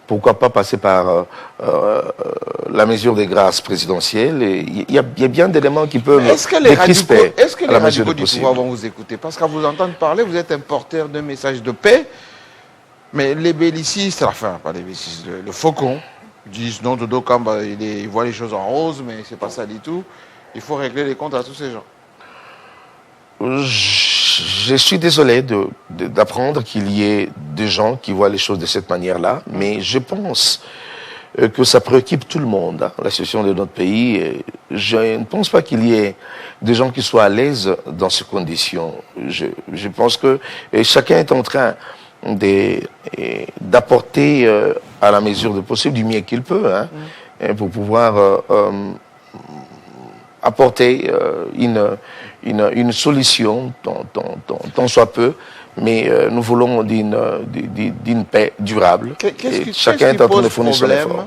pourquoi pas passer par la mesure des grâces présidentielles. Il y a bien d'éléments qui peuvent Est-ce que les décrisper radicaux, à la mesure du du possible. pouvoir vont vous écouter? Parce qu'à vous entendre parler, vous êtes un porteur d'un message de paix. Mais les bellicistes, enfin, pas les bellicistes, le faucon, disent non, Dodo Kamba, il voit les choses en rose, mais c'est pas ça du tout. Il faut régler les comptes à tous ces gens. Je suis désolé d'apprendre qu'il y ait des gens qui voient les choses de cette manière-là, mais je pense que ça préoccupe tout le monde, hein, la situation de notre pays. Et je ne pense pas qu'il y ait des gens qui soient à l'aise dans ces conditions. Je pense que chacun est en train d'apporter à la mesure du possible du mieux qu'il peut, hein, pour pouvoir apporter une solution, tant soit peu, mais nous voulons d'une paix durable. Et chacun est en train de fournir son effort.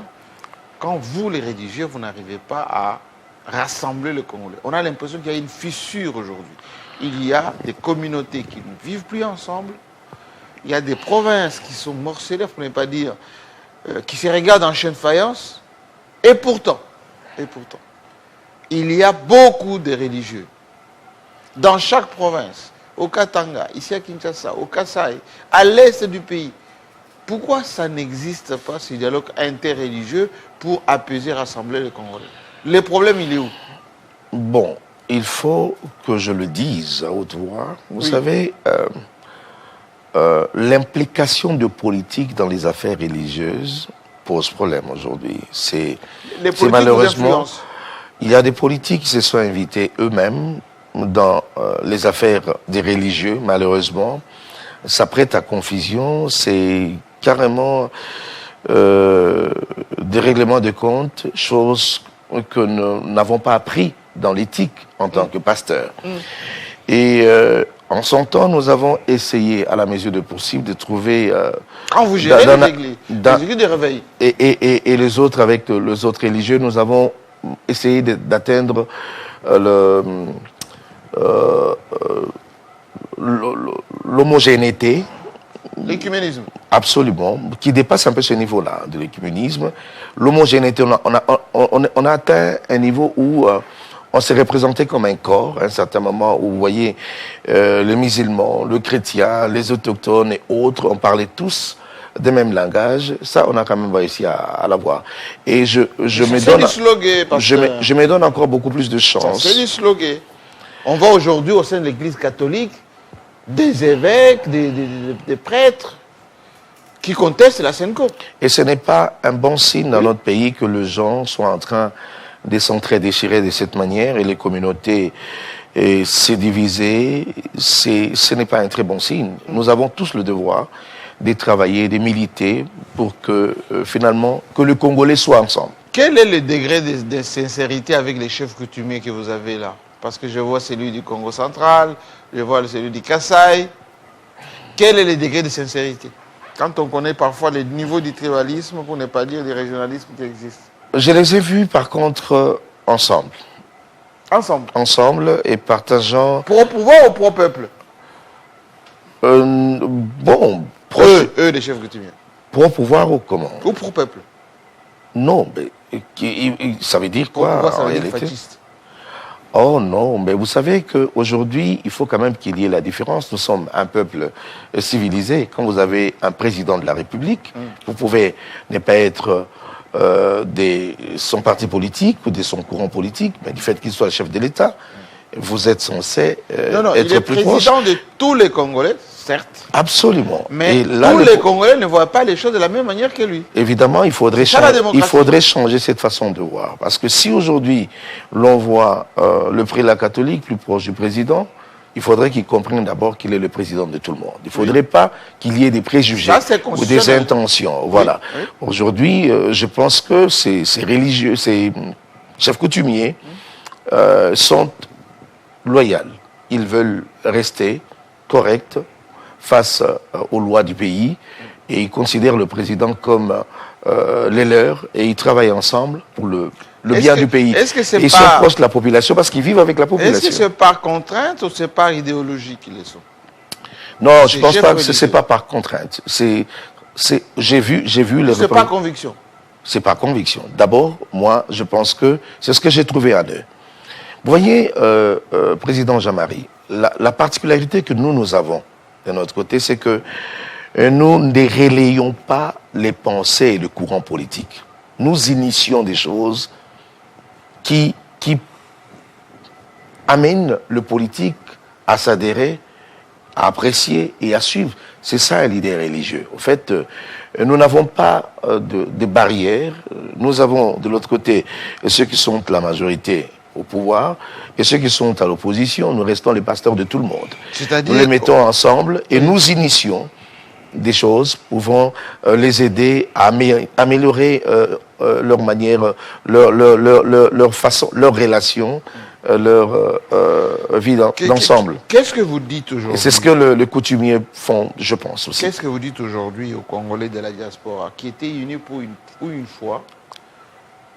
Quand vous, les rédigés, vous n'arrivez pas à rassembler le Congolais? On a l'impression qu'il y a une fissure aujourd'hui. Il y a des communautés qui ne vivent plus ensemble. Il y a des provinces qui sont morcelées, pour ne pas dire, qui se regardent en chaîne de faïence. Et pourtant, il y a beaucoup de religieux dans chaque province, au Katanga, ici à Kinshasa, au Kasaï, à l'est du pays. Pourquoi ça n'existe pas, ce dialogue interreligieux, pour apaiser, rassembler les Congolais? Le problème, il est où? Bon, il faut que je le dise à haute voix. Vous savez, l'implication de politique dans les affaires religieuses pose problème aujourd'hui. C'est malheureusement... Il y a des politiques qui se sont invités eux-mêmes dans les affaires des religieux, malheureusement. Ça prête à confusion, c'est carrément des règlements de compte, chose que nous n'avons pas appris dans l'éthique en tant que pasteur. Et en son temps, nous avons essayé, à la mesure du possible, de trouver... Quand vous gérez les églises de réveil. Et les autres, avec les autres religieux, nous avons essayé d'atteindre l'homogénéité. L'écuménisme. Absolument, qui dépasse un peu ce niveau-là de l'écuménisme. L'homogénéité, on a atteint un niveau où on s'est représenté comme un corps, à un certain moment où, vous voyez, les musulmans, le chrétien, les autochtones et autres, on parlait tous des mêmes langages, ça, on a quand même réussi à l'avoir. Et je me donne encore beaucoup plus de chance. C'est du slogan. On voit aujourd'hui au sein de l'Église catholique des évêques, des prêtres qui contestent la Sen'Ko. Et ce n'est pas un bon signe dans notre pays que les gens soient en train de s'entre-déchirer de cette manière et les communautés se diviser. Ce n'est pas un très bon signe. Nous avons tous le devoir de travailler, de militer pour que finalement que le Congolais soit ensemble. Quel est le degré de sincérité avec les chefs coutumiers que vous avez là? Parce que je vois celui du Congo central, je vois celui du Kasaï. Quel est le degré de sincérité? Quand on connaît parfois les niveaux du tribalisme, pour ne pas dire du régionalisme qui existent. Je les ai vus par contre ensemble. Ensemble et partageant... Pour au pouvoir ou pour au peuple? Bon... Eux, les chefs coutumiers. Pour au pouvoir ou comment? Ou pour le peuple? Non, mais ça veut dire quoi? Pour pouvoir, ça veut dire fasciste. Oh non, mais vous savez qu'aujourd'hui, il faut quand même qu'il y ait la différence. Nous sommes un peuple civilisé. Quand vous avez un président de la République, vous pouvez ne pas être de son parti politique ou de son courant politique, mais du fait qu'il soit le chef de l'État, vous êtes censé être il est plus proche. président de tous les Congolais, certes. Absolument. Mais et là, tous les Congolais ne voient pas les choses de la même manière que lui. Évidemment, il faudrait changer cette façon de voir. Parce que si aujourd'hui, l'on voit le prélat catholique plus proche du président, il faudrait qu'il comprenne d'abord qu'il est le président de tout le monde. Il ne faudrait pas qu'il y ait des préjugés ou des intentions. Voilà. Oui. Aujourd'hui, je pense que ces religieux, ces chefs coutumiers sont loyaux. Ils veulent rester corrects face aux lois du pays et ils considèrent le président comme les leurs et ils travaillent ensemble pour le bien du pays. Ils sont proches de la population parce qu'ils vivent avec la population. Est-ce que c'est par contrainte ou c'est par idéologie qu'ils le sont? Non, je ne pense pas que ce n'est pas par contrainte. J'ai vu les... C'est par conviction. C'est par conviction. D'abord, moi, je pense que c'est ce que j'ai trouvé en eux. Vous voyez, Président Jean-Marie, la particularité que nous avons de notre côté, c'est que nous ne relayons pas les pensées et le courant politique. Nous initions des choses qui amènent le politique à s'adhérer, à apprécier et à suivre. C'est ça l'idée religieuse. En fait, nous n'avons pas de barrières. Nous avons de l'autre côté ceux qui sont la majorité au pouvoir et ceux qui sont à l'opposition. Nous restons les pasteurs de tout le monde. Nous les mettons ensemble et nous initions des choses pouvant les aider à améliorer leur manière, leur façon, leur relation, leur vie d'ensemble. Qu'est-ce que vous dites aujourd'hui? C'est ce que les coutumiers font, je pense aussi. Qu'est-ce que vous dites aujourd'hui aux Congolais de la diaspora qui étaient unis pour une fois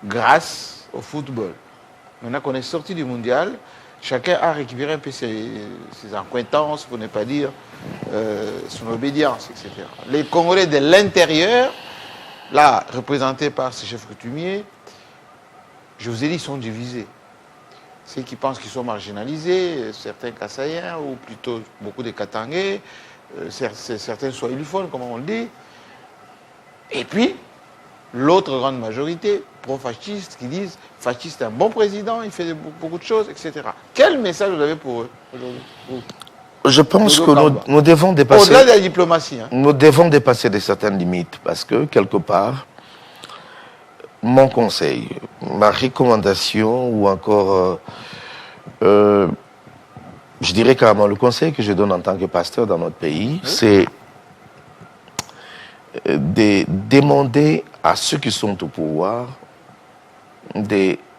grâce au football? Maintenant qu'on est sorti du mondial, chacun a récupéré un peu ses acquaintances, pour ne pas dire son obédience, etc. Les Congolais de l'intérieur, là, représentés par ces chefs coutumiers, je vous ai dit, sont divisés. Ceux qui pensent qu'ils sont marginalisés, certains Kasaïens, ou plutôt beaucoup de Katangais, certains Swahiliphones, comme on le dit. Et puis, l'autre grande majorité, pro-fascistes, qui disent fasciste est un bon président, il fait beaucoup de choses, etc. Quel message vous avez pour eux aujourd'hui? Je pense que nous devons dépasser... Au-delà de la diplomatie. Nous devons dépasser de certaines limites, parce que, quelque part, mon conseil, ma recommandation, ou encore, je dirais carrément le conseil que je donne en tant que pasteur dans notre pays, c'est de demander à ceux qui sont au pouvoir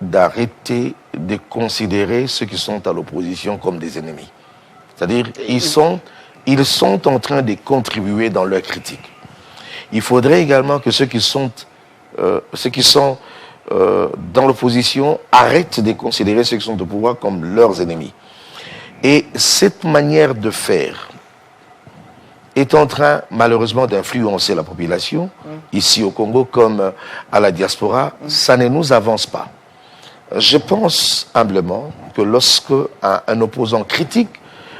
d'arrêter de considérer ceux qui sont à l'opposition comme des ennemis. C'est-à-dire ils sont en train de contribuer dans leur critique. Il faudrait également que ceux qui sont dans l'opposition arrêtent de considérer ceux qui sont au pouvoir comme leurs ennemis. Et cette manière de faire est en train, malheureusement, d'influencer la population, ici au Congo comme à la diaspora. Ça ne nous avance pas. Je pense humblement que lorsque un opposant critique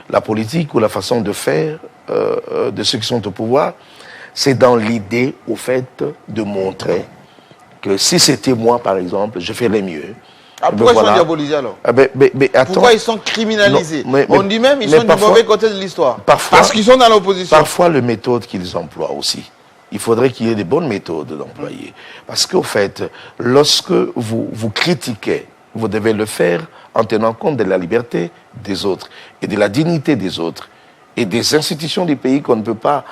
la politique ou la façon de faire de ceux qui sont au pouvoir, c'est dans l'idée, au fait, de montrer que si c'était moi, par exemple, je ferais mieux. Ah, pourquoi ils sont diabolisés alors? Attends. Pourquoi ils sont criminalisés? Non, on dit même qu'ils sont du mauvais côté de l'histoire. Parce qu'ils sont dans l'opposition. Parfois, les méthodes qu'ils emploient aussi. Il faudrait qu'il y ait des bonnes méthodes d'employer. Parce qu'au fait, lorsque vous critiquez, vous devez le faire en tenant compte de la liberté des autres et de la dignité des autres et des institutions du pays qu'on ne peut pas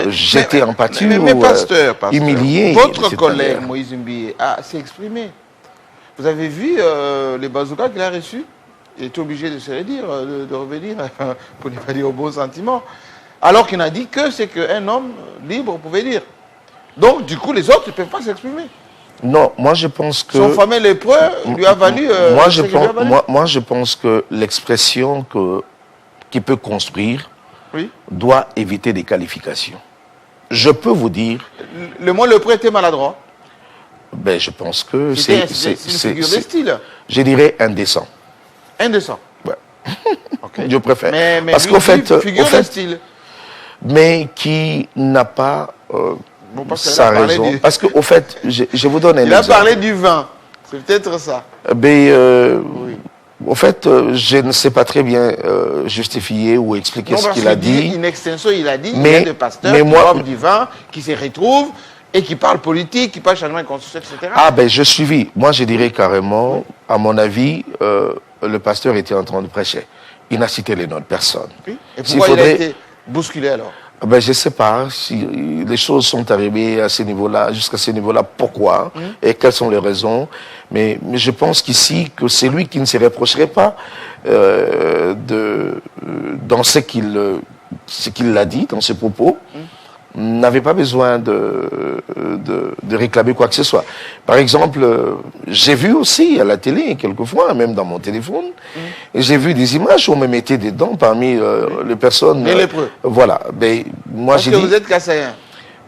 jeter en pâture ou pasteur, humilier. Votre collègue Moïse Mbié s'est exprimé. Vous avez vu les bazookas qu'il a reçus? Il était obligé de se redire, de revenir, pour ne pas dire au bon sentiment. Alors qu'il n'a dit que c'est qu'un homme libre pouvait dire. Donc, du coup, les autres ne peuvent pas s'exprimer. Non, moi je pense que... Son fameux lépreux lui a valu... moi je pense que l'expression qui peut construire oui. doit éviter des qualifications. Je peux vous dire... Le mot lépreux était maladroit. Ben, je pense que c'est une figure de style. Je dirais indécent. Indécent. Ouais. Okay. Je préfère. Mais parce qu'au fait, figure de style. Mais qui n'a pas sa raison. Parce qu'au fait, je vous donne un exemple. Il a parlé du vin. C'est peut-être ça. Oui. Au fait, je ne sais pas très bien justifier ou expliquer ce qu'il a dit. In extenso, il a dit il y a des pasteurs qui boivent du vin, qui se retrouvent et qui parlent politique, qui parlent changement de constitution, etc. Ah ben, je suivis. Moi, je dirais carrément, à mon avis, le pasteur était en train de prêcher. Il n'a cité les noms de personne. Oui. Et pourquoi il a été bousculé alors? Ben, je ne sais pas si les choses sont arrivées à ce niveau-là, jusqu'à ce niveau-là, pourquoi et quelles sont les raisons. Mais je pense qu'ici, que c'est lui qui ne se reprocherait pas dans ce qu'il a dit, dans ses propos, n'avait pas besoin de réclamer quoi que ce soit. Par exemple, j'ai vu aussi à la télé, quelquefois, même dans mon téléphone, j'ai vu des images où on me mettait des dents parmi les personnes... Les lépreux. Voilà. Ben, moi, parce que vous êtes Kassaïen.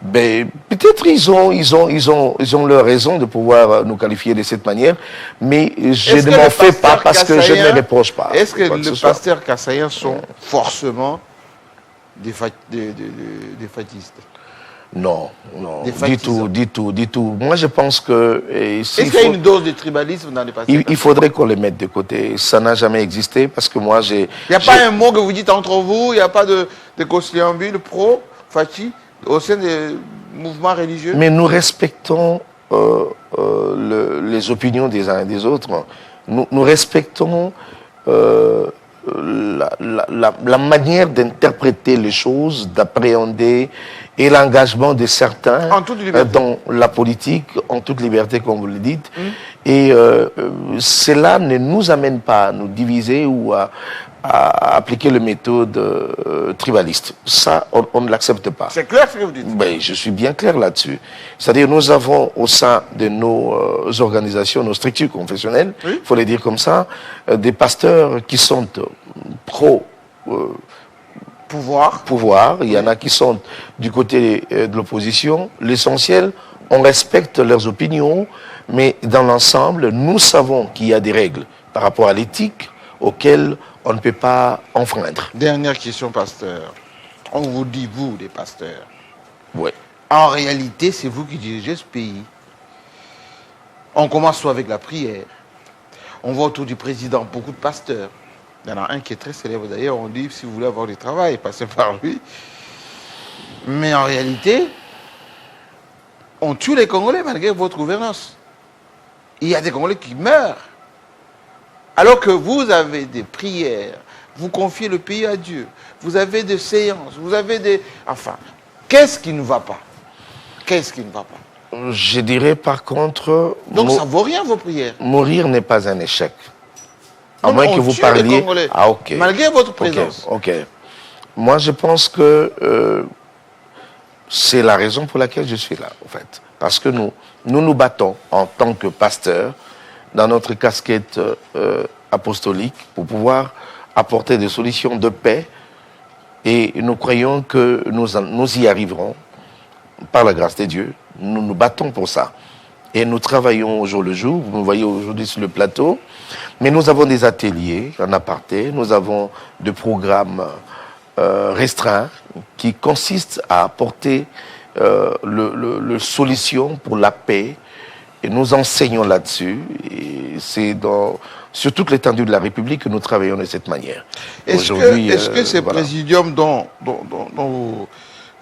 Ben, peut-être ils ont leur raison de pouvoir nous qualifier de cette manière, mais je ne m'en fais pas parce que je ne les reproche pas. Est-ce que les pasteurs kassaïens sont forcément des fatistes? Non, du tout. Moi, je pense que... Est-ce qu'il y a une dose de tribalisme dans les pasteurs? Il faudrait qu'on les mette de côté. Ça n'a jamais existé parce que moi, j'ai... Il n'y a pas un mot que vous dites entre vous, il n'y a pas de conciliambule pro-fati au sein des mouvements religieux? Mais nous respectons les opinions des uns et des autres. Nous respectons la manière d'interpréter les choses, d'appréhender et l'engagement de certains dans la politique, en toute liberté, comme vous le dites. Et cela ne nous amène pas à nous diviser ou à appliquer les méthodes tribalistes. Ça, on ne l'accepte pas. C'est clair ce que vous dites? Ben, je suis bien clair là-dessus. C'est-à-dire, nous avons au sein de nos organisations, nos structures confessionnelles, il faut les dire comme ça, des pasteurs qui sont pouvoir. Il y en a qui sont du côté de l'opposition. L'essentiel, on respecte leurs opinions, mais dans l'ensemble, nous savons qu'il y a des règles par rapport à l'éthique auxquelles on ne peut pas enfreindre. Dernière question, pasteur. On vous dit, vous, les pasteurs. Oui. En réalité, c'est vous qui dirigez ce pays. On commence soit avec la prière. On voit autour du président beaucoup de pasteurs. Il y en a un qui est très célèbre d'ailleurs. On dit, si vous voulez avoir du travail, passez par lui. Mais en réalité, on tue les Congolais malgré votre gouvernance. Il y a des Congolais qui meurent. Alors que vous avez des prières, vous confiez le pays à Dieu, vous avez des séances, vous avez des... Enfin, qu'est-ce qui ne va pas? Qu'est-ce qui ne va pas? Je dirais par contre... Donc ça ne vaut rien vos prières? Mourir n'est pas un échec. À Non, moins que vous parliez... Ah, ok. Malgré votre présence. Ok. Moi, je pense que c'est la raison pour laquelle je suis là, en fait. Parce que nous battons en tant que pasteurs dans notre casquette apostolique pour pouvoir apporter des solutions de paix et nous croyons que nous y arriverons par la grâce de Dieu. Nous nous battons pour ça et nous travaillons au jour le jour. Vous me voyez aujourd'hui sur le plateau, mais nous avons des ateliers en aparté, nous avons des programmes restreint qui consiste à apporter le solution pour la paix. Et nous enseignons là-dessus. Et c'est sur toute l'étendue de la République que nous travaillons de cette manière. Est-ce que ces présidiums dont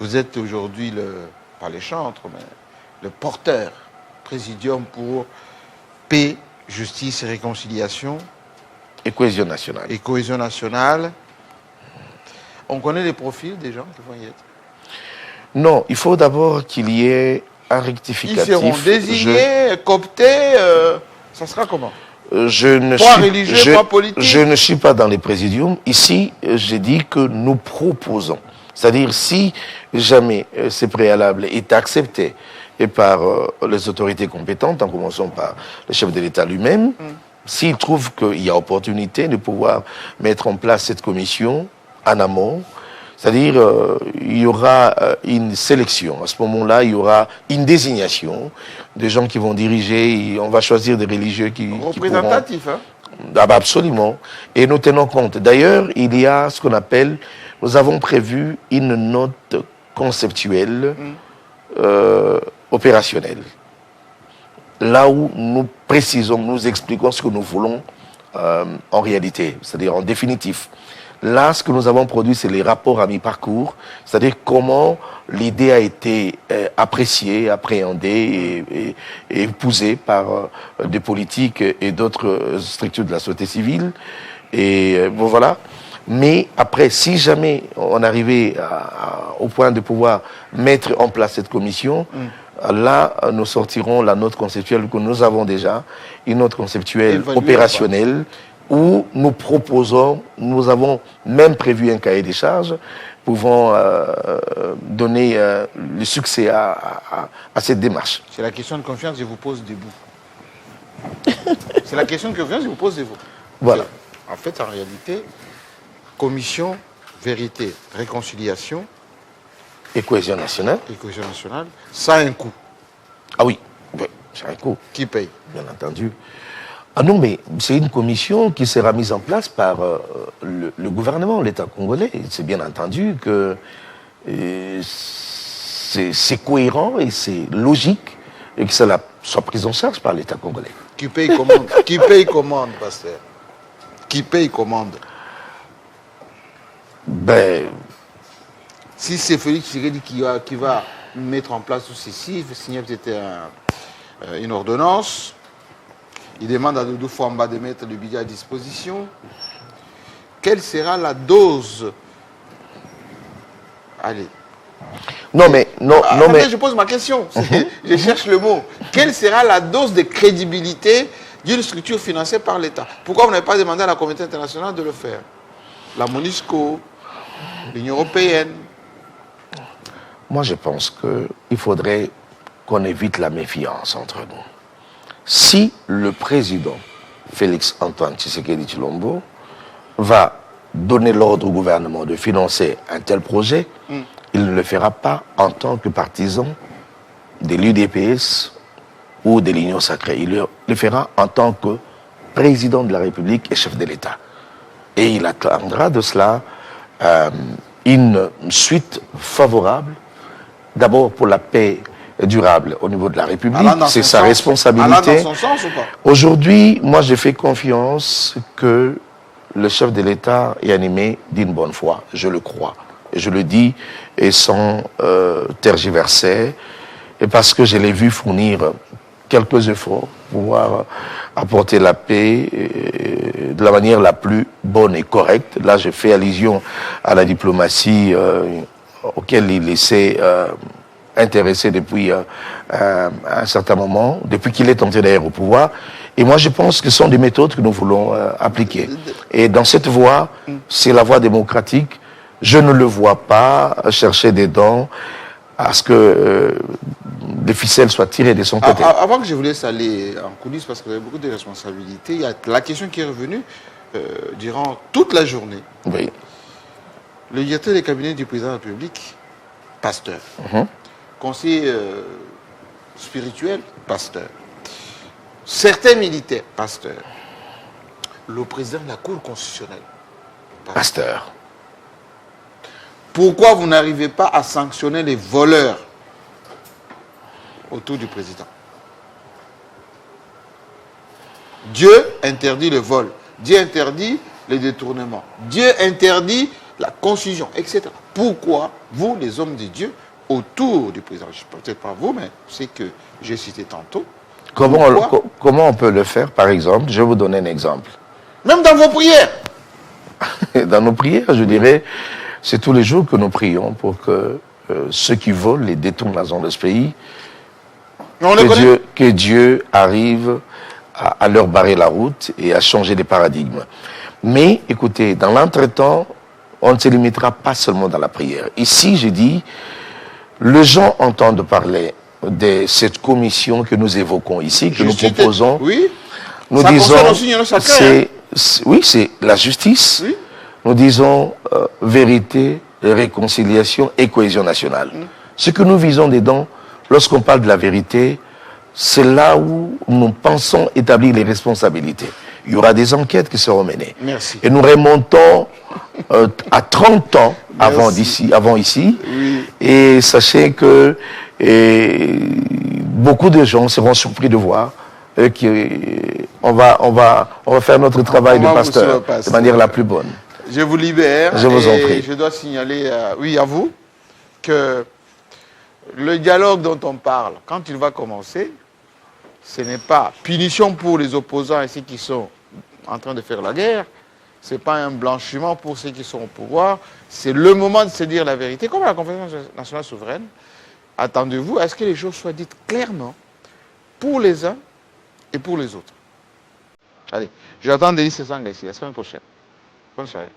vous êtes aujourd'hui, pas les chantres, mais le porteur, présidium pour paix, justice et réconciliation et cohésion nationale. Et cohésion nationale. On connaît les profils des gens qui vont y être? Non, il faut d'abord qu'il y ait un rectificatif. Ils seront désignés, cooptés, ça sera comment? Je ne suis pas dans les présidiums. Ici, j'ai dit que nous proposons. C'est-à-dire, si jamais ce préalable est accepté et par les autorités compétentes, en commençant par le chef de l'État lui-même, s'il trouve qu'il y a opportunité de pouvoir mettre en place cette commission en amont, c'est-à-dire il y aura une sélection. À ce moment-là, il y aura une désignation des gens qui vont diriger. Et on va choisir des religieux qui représentatifs, hein? Ah bah absolument. Et nous tenons compte. D'ailleurs, il y a ce qu'on appelle, nous avons prévu une note conceptuelle opérationnelle. Là où nous précisons, nous expliquons ce que nous voulons en réalité, c'est-à-dire en définitif. Là, ce que nous avons produit, c'est les rapports à mi-parcours, c'est-à-dire comment l'idée a été appréciée, appréhendée et épousée par des politiques et d'autres structures de la société civile. Et bon, voilà. Mais après, si jamais on arrivait au point de pouvoir mettre en place cette commission, là, nous sortirons la note conceptuelle que nous avons déjà, une note conceptuelle opérationnelle, où nous proposons, nous avons même prévu un cahier des charges pouvant donner le succès à cette démarche. C'est la question de confiance que je vous pose debout. C'est la question de confiance que je vous pose debout. Voilà. En fait, en réalité, commission, vérité, réconciliation et cohésion nationale. Et cohésion nationale, ça a un coût. Ah oui, ça a un coût. Qui paye? Bien entendu. Ah non, mais c'est une commission qui sera mise en place par le gouvernement, l'État congolais. C'est bien entendu que c'est cohérent et c'est logique et que cela soit pris en charge par l'État congolais. Qui paye commande? Qui paye commande, pasteur? Qui paye commande? Ben... Si c'est Félix Tshisekedi qui va mettre en place tout ceci, il faut signer peut-être une ordonnance. Il demande à Doudou Fouamba de mettre le budget à disposition. Quelle sera la dose? Allez. Non, mais... mais... Je pose ma question. Je cherche le mot. Quelle sera la dose de crédibilité d'une structure financée par l'État? Pourquoi vous n'avez pas demandé à la communauté internationale de le faire? La MONUSCO, l'Union européenne. Moi, je pense qu'il faudrait qu'on évite la méfiance entre nous. Si le président Félix Antoine Tshisekedi Tshilombo va donner l'ordre au gouvernement de financer un tel projet, il ne le fera pas en tant que partisan de l'UDPS ou de l'Union sacrée. Il le fera en tant que président de la République et chef de l'État. Et il attendra de cela une suite favorable, d'abord pour la paix durable au niveau de la République, c'est sa responsabilité. Dans son sens ou pas? Aujourd'hui, moi je fais confiance que le chef de l'État est animé d'une bonne foi, je le crois. Et je le dis et sans tergiverser, et parce que je l'ai vu fournir quelques efforts pour pouvoir apporter la paix de la manière la plus bonne et correcte. Là, je fais allusion à la diplomatie auquel il s'est intéressé depuis un certain moment, depuis qu'il est entré d'ailleurs au pouvoir. Et moi, je pense que ce sont des méthodes que nous voulons appliquer. Et dans cette voie, c'est la voie démocratique. Je ne le vois pas chercher des dents à ce que des ficelles soient tirées de son côté. Avant que je vous laisse aller en coulisses, parce que vous avez beaucoup de responsabilités, il y a la question qui est revenue durant toute la journée. Oui. Le directeur des cabinets du président de la République, pasteur. Conseiller spirituel, pasteur. Certains militaires, pasteur. Le président de la Cour constitutionnelle, pasteur. Pourquoi vous n'arrivez pas à sanctionner les voleurs autour du président? Dieu interdit le vol. Dieu interdit les détournements. Dieu interdit la confusion, etc. Pourquoi vous, les hommes de Dieu, autour du président, peut-être pas vous, mais c'est que j'ai cité tantôt. Comment on peut le faire, par exemple? Je vais vous donner un exemple. Même dans vos prières. Dans nos prières, je dirais, c'est tous les jours que nous prions pour que ceux qui volent et détournent l'argent de ce pays, que Dieu arrive à leur barrer la route et à changer les paradigmes. Mais, écoutez, dans l'entretemps, on ne se limitera pas seulement dans la prière. Ici, j'ai dit, les gens entendent parler de cette commission que nous évoquons ici, que nous proposons. Oui. Nous ça disons, aussi une sacrée, oui, c'est la justice. Oui. Nous disons vérité, réconciliation et cohésion nationale. Ce que nous visons dedans, lorsqu'on parle de la vérité, c'est là où nous pensons établir les responsabilités. Il y aura des enquêtes qui seront menées. Merci. Et nous remontons à 30 ans avant ici. Oui. Et sachez que beaucoup de gens seront surpris de voir qu'on va faire notre travail de pasteur de manière la plus bonne. Je vous libère. Je vous en prie. Je dois signaler, à vous, que le dialogue dont on parle, quand il va commencer, ce n'est pas punition pour les opposants et ceux qui sont en train de faire la guerre. Ce n'est pas un blanchiment pour ceux qui sont au pouvoir. C'est le moment de se dire la vérité. Comme à la Conférence nationale souveraine, attendez-vous à ce que les choses soient dites clairement pour les uns et pour les autres. Allez, j'attends Denis Sessanga ici la semaine prochaine. Bonne soirée.